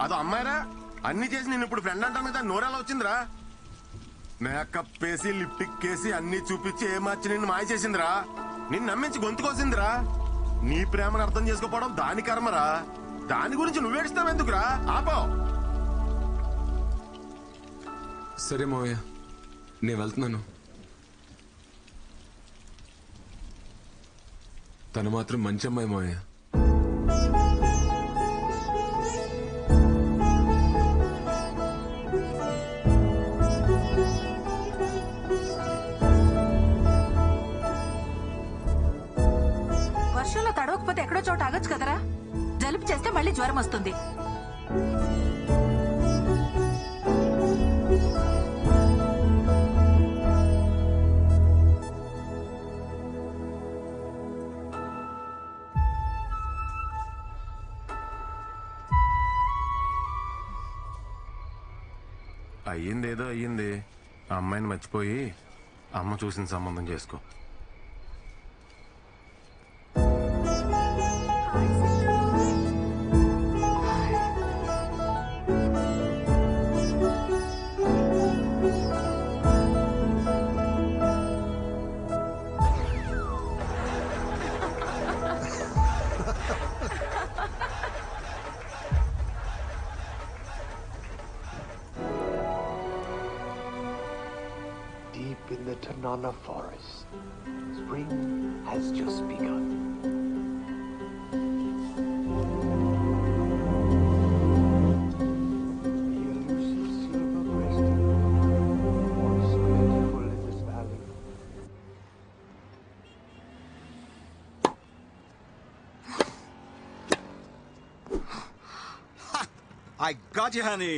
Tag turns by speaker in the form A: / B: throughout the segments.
A: అదో అమ్మాయిరా అన్ని చేసి నేను ఇప్పుడు ఫ్రెండ్ అంటాను కదా నోరెలా వచ్చిందిరా మేకప్ వేసి లిప్టిక్ వేసి అన్ని చూపించి ఏమార్చి నిన్ను మాయ చేసిందిరా నిన్ను నమ్మించి గొంతుకోసిందిరా నీ ప్రేమను అర్థం చేసుకోపోవడం దాని కర్మరా దాని గురించి నువ్వేడుస్తావు ఎందుకురా ఆపో
B: సరే మావయ్య నేను వెళ్తున్నాను తను మాత్రం మంచి అమ్మాయి మావయ్య
C: వర్షంలో తడవకపోతే ఎక్కడో చోట ఆగొచ్చు కదరా జలుబు చేస్తే మళ్ళీ జ్వరం వస్తుంది
A: అయ్యిందేదో అయ్యింది ఆ అమ్మాయిని మర్చిపోయి అమ్మ చూసిన సంబంధం చేసుకో
D: Deep in the Tanana forest, spring has just begun. The elusive silver-breasted once plentiful in this valley.
E: I got you, honey.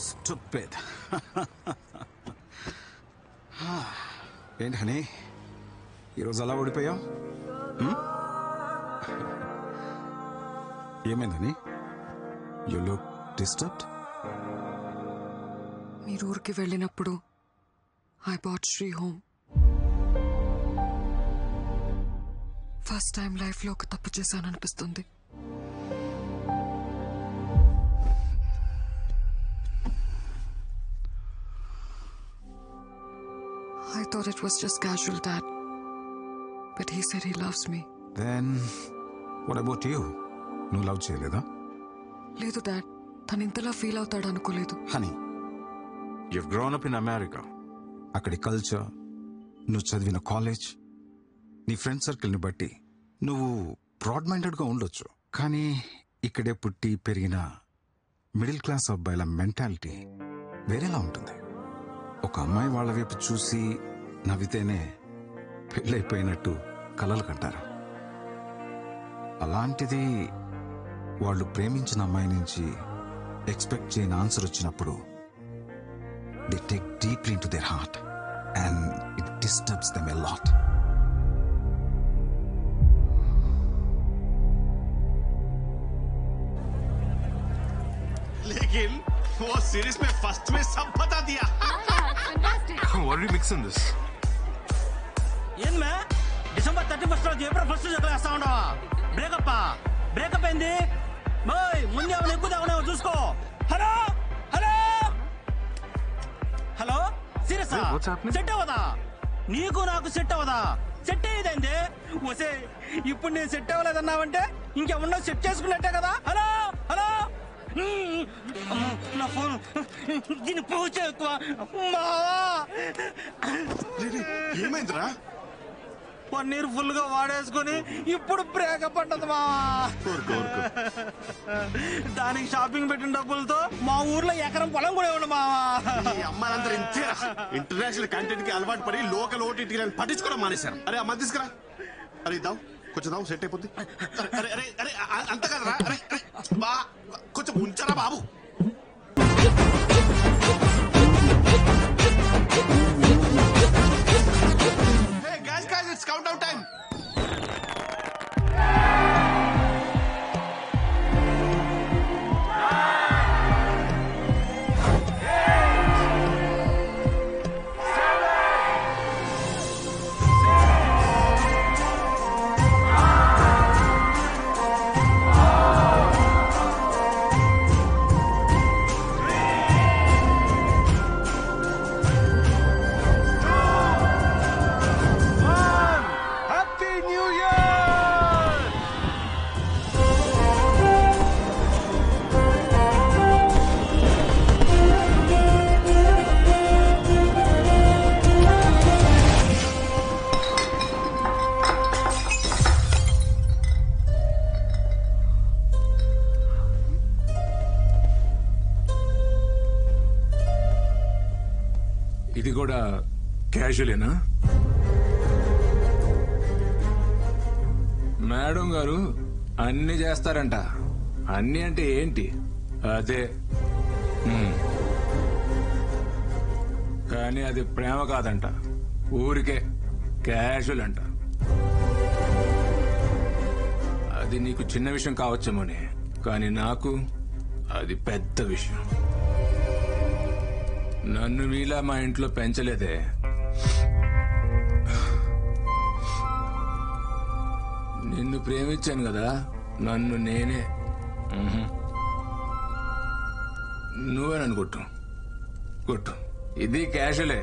E: Stupid. ఏంటి హనీ ఈరోజు అలా ఓడిపోయావు ఏమైంది హనీ యు లుక్ డిస్టర్బ్డ్
F: మీరు ఊరికి వెళ్ళినప్పుడు I bought three home first time లైఫ్లో ఒక తప్పు చేశాననిపిస్తుంది I thought it was just casual, Dad. But he said he loves me.
E: Then, what about you? నువ్వు లవ్ చేయలేదా
F: లేదు డాడ్ తను ఇంతలా ఫీల్ అవుతాడు అనుకోలేదు
E: honey you've grown up in America. అక్కడి కల్చర్ నువ్వు చదివిన కాలేజ్ నీ ఫ్రెండ్ సర్కిల్ని బట్టి నువ్వు బ్రాడ్ మైండెడ్గా ఉండొచ్చు కానీ ఇక్కడే పుట్టి పెరిగిన మిడిల్ క్లాస్ అబ్బాయిల మెంటాలిటీ వేరేలా ఉంటుంది ఒక అమ్మాయి వాళ్ళ వైపు చూసి నవ్వితేనే పెళ్ళైపోయినట్టు కలలు కంటారు అలాంటిది వాళ్ళు ప్రేమించిన అమ్మాయి నుంచి ఎక్స్పెక్ట్ చేయని ఆన్సర్ వచ్చినప్పుడు they take deeply in to their heart and it disturbs them a lot
G: लेकिन वो सीरीज में फर्स्ट में सब बता दिया
B: What are you mixing this?
H: ఏం మే డిసెంబర్ 31 రోజు ఏప్రిల్ 1 చదివేస్తా ఉండవా బ్రేకప్ ఏంది బాయ్ ముందే అవును ఎక్కువ చూసుకో hello hello hello serious set అవ్వదా నీకు నాకు సెట్ అవ్వదా సెట్ అయ్యేదండి వసే ఇప్పుడు నేను సెట్ అవ్వలేదన్నావంటే ఇంకేమన్నా సెట్ చేసుకున్నట్టే కదా హలో హలో నా ఫోన్ దీన్ని పూజ ఎక్కువ
G: ఏమైందిరా
H: పన్నీర్ ఫుల్ గా వాడేసుకుని ఇప్పుడు బ్రేకప్ అంటది మావా దానికి షాపింగ్ పెట్టిన డబ్బులతో మా ఊర్లో ఎకరం పొలం కూడా ఇవ్వండి మావా
G: అమ్మాయిలందరూ ఇంతేరా ఇంటర్నేషనల్ కంటెంట్ కి అలవాటు పడి లోకల్ ఓటీటీ పట్టించుకోవడం మానేశారు అరే అమ్మ తీసుకురా అరే ఇద్దాం కొంచెం దాం సెట్ అయిపోద్ది అరే అరే అరే అంత కదరా అరే బా కొంచెం ఉంచరా బాబు Hey guys, it's countdown time.
B: ఇది కూడా క్యాజువలేనా? మేడం గారు అన్ని చేస్తారంట. అన్ని అంటే ఏంటి? అదే కానీ అది ప్రేమ కాదంట, ఊరికే క్యాజువల్ అంట. అది నీకు చిన్న విషయం కావచ్చేమోనే, కానీ నాకు అది పెద్ద విషయం. నన్ను మీలా మా ఇంట్లో పెంచలేదే. నిన్ను ప్రేమించాను కదా, నన్ను నేనే. నువ్వే నన్ను కొట్టు కొట్టు, ఇది క్యాషువలే.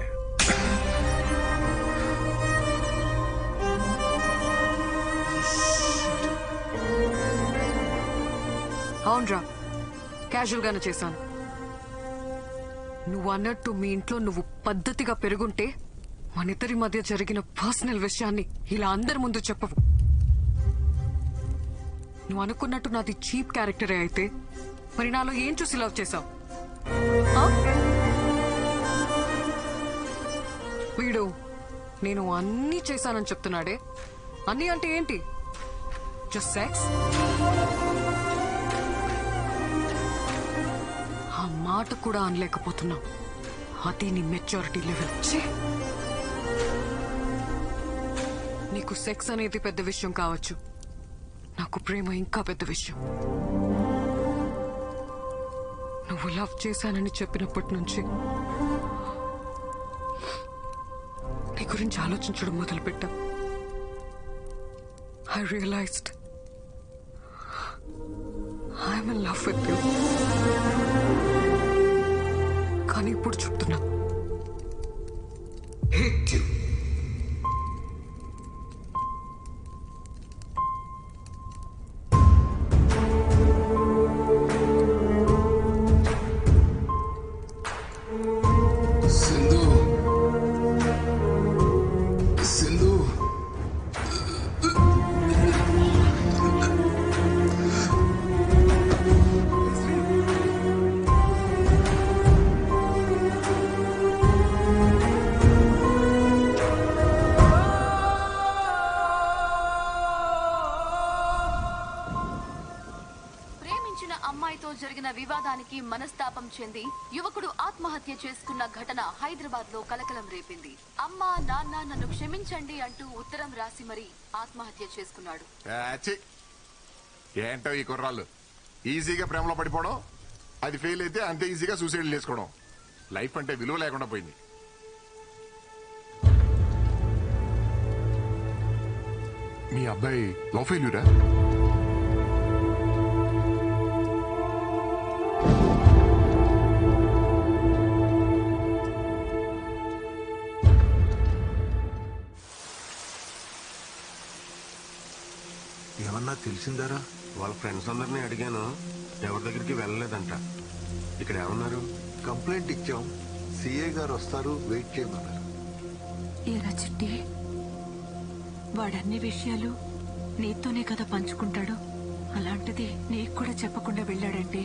F: అవునరా, క్యాజువల్ గానే చేశాను. నువ్వు అన్నట్టు మీ ఇంట్లో నువ్వు పద్ధతిగా పెరుగుంటే మనిద్దరి మధ్య జరిగిన పర్సనల్ విషయాన్ని ఇలా అందరి ముందు చెప్పవు. నువ్వు అనుకున్నట్టు నాది చీప్ క్యారెక్టరే అయితే మరి నాలో ఏం చూసి లవ్ చేశావు? వీడు నేను అన్నీ చేశానని చెప్తున్నాడే. అన్నీ అంటే ఏంటి? Just sex? ఆ మాట కూడా అనలేకపోతున్నా. అది నీ మెచ్యూరిటీ లెవెల్. నీకు సెక్స్ అనేది పెద్ద విషయం కావచ్చు, నాకు ప్రేమ ఇంకా పెద్ద విషయం. నువ్వు లవ్ చేశానని చెప్పినప్పటి నుంచి నీ గురించి ఆలోచించడం మొదలుపెట్టా. I realised I'm in love with you. కానీ ఇప్పుడు చెప్తున్నా, hate you.
I: అమ్మాయితో జరిగిన వివాదానికి మనస్తాపం చెంది యువకుడు ఆత్మహత్య చేసుకున్న ఘటన హైదరాబాద్ లో కలకలం రేపింది. అమ్మా నాన్న నన్ను క్షమించండి అంటూ ఉత్తరం రాసి మరీ ఆత్మహత్య చేసుకున్నాడు.
A: ఏంటో ఈ కుర్రాళ్ళు ఈజీగా ప్రేమలో పడిపోవడం, అది ఫెయిల్ అయితే అంతే ఈజీగా సూసైడ్ చేసుకోవడం. లైఫ్ అంటే విలువ లేకుండా పోయింది. మీ అబ్బాయి లవ్ ఫెయిల్యూరా?
G: ఏమన్నా తెలిసిందారా?
A: వాళ్ళ ఫ్రెండ్స్ అందరినీ అడిగాను, ఎవరి దగ్గరికి వెళ్ళలేదంట. ఇక్కడ ఏమన్నారు?
G: కంప్లైంట్ ఇచ్చాం, సిఐ గారు వస్తారు, వెయిట్ చేయమన్నారు.
C: ఏరా చిట్టి, వాడన్ని విషయాలు నీతోనే కదా పంచుకుంటాడు. అలాంటిది నీకు కూడా చెప్పకుండా వెళ్ళాడంటే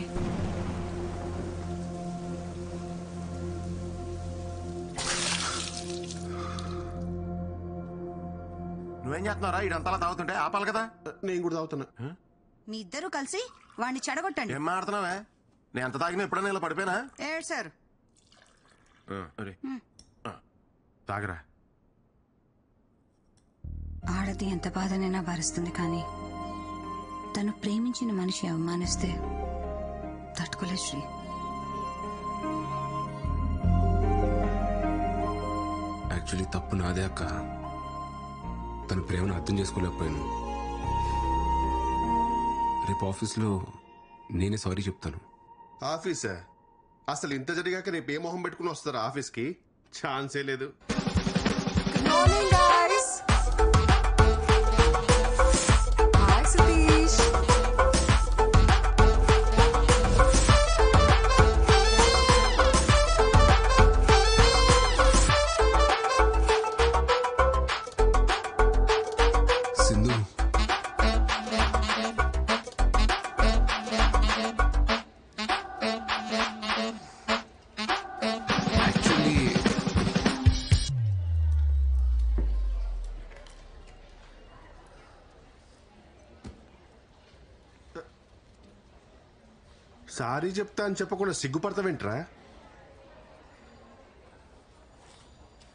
A: నువ్వేం చేస్తున్నారా? ఇడంతలా తాగుతుంటే ఆపాలి కదా.
G: నేను కూడా తాగుతున్నా.
J: మీ ఇద్దరు కలిసి వాడిని చెడగొట్టండి.
A: ఏం మాడుతున్నావే? నేను ఎంత తాగినా ఎప్పుడైనా ఇలా పడిపోయినా?
J: సార్
A: తాగరా.
J: ఆడది ఎంత బాధనైనా భరిస్తుంది, కానీ తను ప్రేమించిన మనిషి అవమానిస్తే తట్టుకోలేదు శ్రీ.
B: యాక్చువల్లీ తప్పు నాదే అక్క. తన ప్రేమను అర్థం చేసుకోలేకపోయాను. రేపు ఆఫీస్లో నేనే సారీ చెప్తాను.
G: ఆఫీసా? అసలు ఇంత జరిగాక రేపు ఏ మొహం పెట్టుకుని వస్తారా ఆఫీస్కి? ఛాన్సే లేదు. సారీ చెప్తా అని చెప్పకుండా సిగ్గుపడతావేంట్రా?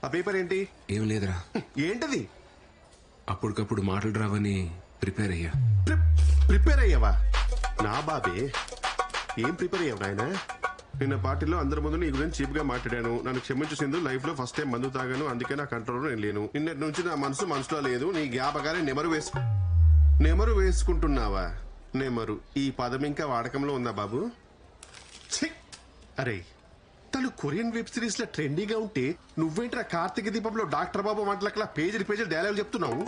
G: ఆ పేపర్ ఏంటి?
K: ఏం లేదురా.
G: ఏంటది?
K: అప్పటికప్పుడు మాటలు రావని ప్రిపేర్ అయ్యా.
G: ప్రిపేర్ అయ్యావా? నా బాబే, ఏం ప్రిపేర్ అయ్యావు నాయన? నిన్న పార్టీలో అందరి ముందు నీ గురించి చీప్ గా మాట్లాడాను. నన్ను క్షమించు సింధు, లైఫ్ లో ఫస్ట్ టైం మందు తాగాను, అందుకే నా కంట్రోల్లో నేను లేను. నిన్నటి నుంచి నా మనసులో లేదు. నీ జ్ఞాపకాలే నెమరు వేసుకుంటున్నావా? నెమరు ఈ పదం ఇంకా వాడకంలో ఉందా బాబు? అరే, తను కొరియన్ వెబ్ సిరీస్ లో ట్రెండీగా ఉంటే నువ్వేంట్రా కార్తీక దీపంలో డాక్టర్ బాబు మాటలకలా పేజీలు డైలాగ్ చెప్తున్నావు?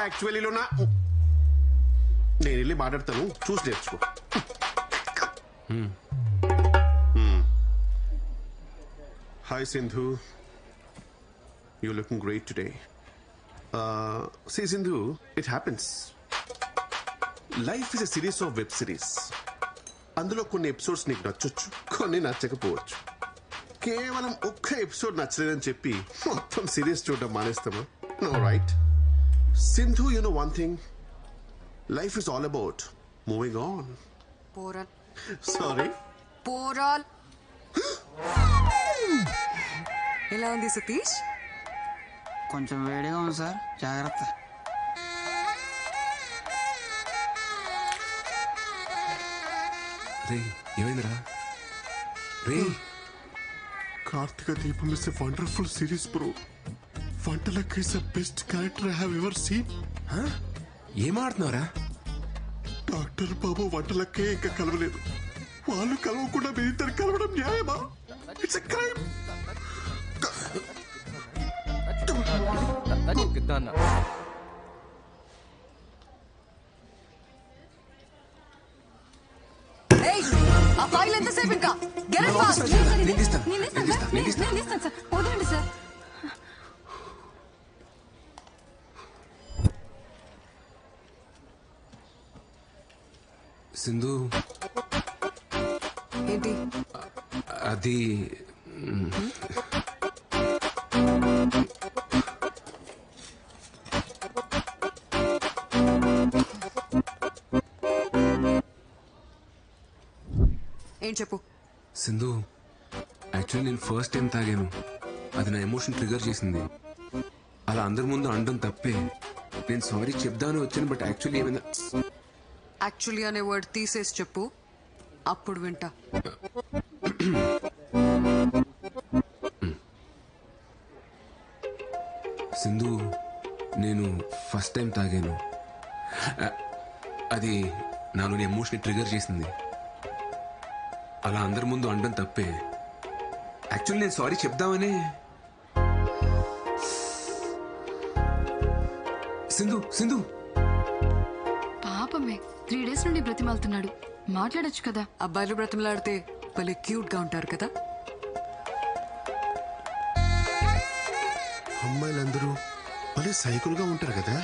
G: యాక్చువల్లీలోనా నేను వెళ్ళి మాట్లాడతాను, చూసి నేర్చుకో. Hi Sindhu, you looking great today. See Sindhu, it happens. Life is a series of web series. అందులో కొన్ని ఎపిసోడ్స్ నీకు నచ్చొచ్చు, కొన్ని నచ్చకపోవచ్చు. కేవలం ఒక్క ఎపిసోడ్ నచ్చలేదని చెప్పి మొత్తం సిరీస్ చూడడం మానేస్తామా? No right Sindhu, you know one thing, life is all about moving on.
F: పోరాల్.
G: సారీ,
F: పోరాల్. ఎలా ఉంది సతీష్?
H: కొంచెం వేడిగా ఉంది సార్, జాగ్రత్త.
K: రే, ఏమైందిరా? రే,
G: కార్తీక దీపం is a wonderful series bro. వంటలక్ is the best character I have ever seen.
K: ఏం ఆడుతున్నావురా?
G: డాక్టర్ బాబు వంటలకే ఇంకా కలవలేదు. వాళ్ళు కలవకుండా మీరిద్దరు కలవడం న్యాయమా? It's a crime.
F: ఆ ఫైల్ ఎంతసేపు ఇంకా?
C: వదలండి సార్.
K: సింధు,
F: ఏంటి
K: అది
F: ఏం చెప్పు.
K: సింధు, యాక్చువల్లీ నేను ఫస్ట్ టైం తాగాను. అది నా ఎమోషన్ ట్రిగర్ చేసింది. అలా అందరి ముందు అనడం తప్పే. నేను సారీ చెప్దామని వచ్చాను, బట్ యాక్చువల్లీ ఏమైందా?
F: యాక్చువల్లీ అనే వర్డ్ తీసేసి చెప్పు, అప్పుడు వింటా.
K: సింధు, నేను ఫస్ట్ టైం తాగాను. అది నాలోని ఎమోషన్ ట్రిగర్ చేసింది. అలా అందరి ముందు అనడం తప్పే. యాక్చువల్లీ నేను సారీ చెప్దామని. సింధు
I: పాపమే 3 days నుండి బ్రతిమాలుతున్నాడు, మాట్లాడొచ్చు కదా.
F: అబ్బాయిలు బ్రతిమలాడితే భలే క్యూట్ గా ఉంటారు కదా.
G: అమ్మాయిలందరూ భలే సైకిల్గా ఉంటారు కదా.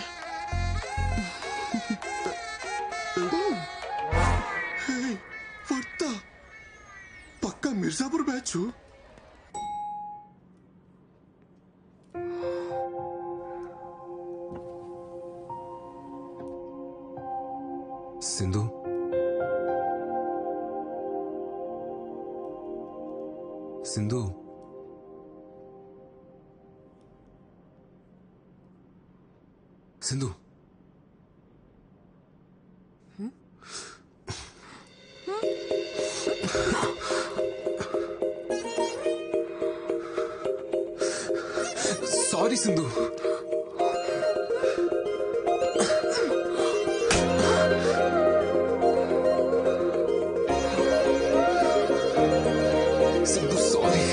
G: వర్త పక్కా Mirzapur batch.
K: Sindhu, Sindhu, Sindhu, sorry Sindhu. Sindhu sorry.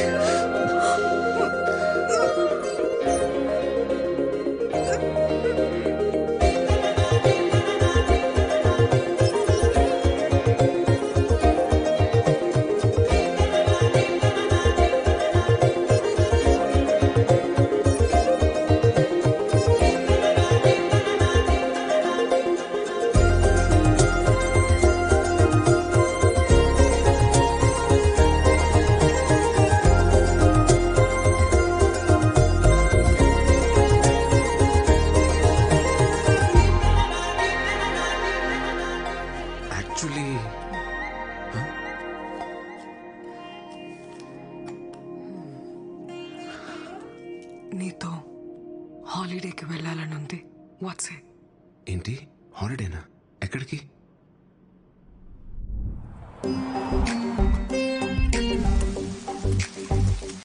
F: What say
K: ఏంటి హాలిడేనా? ఎక్కడికి?